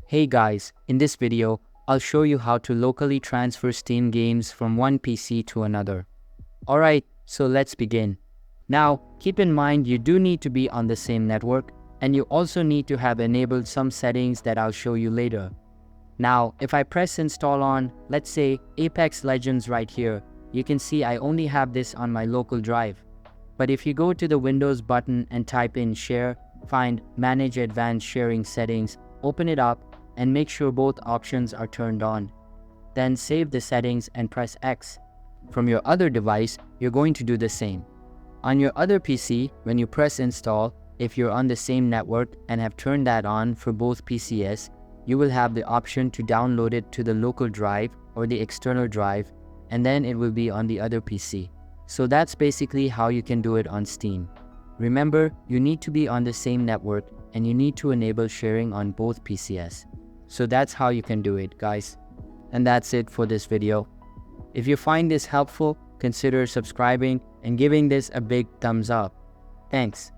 Hey guys, in this video, I'll show you how to locally transfer Steam games from one PC to another. Alright, so let's begin. Now, keep in mind you do need to be on the same network, and you also need to have enabled some settings that I'll show you later. Now, if I press install on, let's say, Apex Legends right here, you can see I only have this on my local drive. But if you go to the Windows button and type in Share, find Manage Advanced Sharing Settings, open it up, and make sure both options are turned on. Then save the settings and press X. From your other device, you're going to do the same. On your other PC, when you press install, if you're on the same network and have turned that on for both PCs, you will have the option to download it to the local drive or the external drive, and then it will be on the other PC. So that's basically how you can do it on Steam. Remember, you need to be on the same network and you need to enable sharing on both PCs. So that's how you can do it, guys. And that's it for this video. If you find this helpful, consider subscribing and giving this a big thumbs up. Thanks.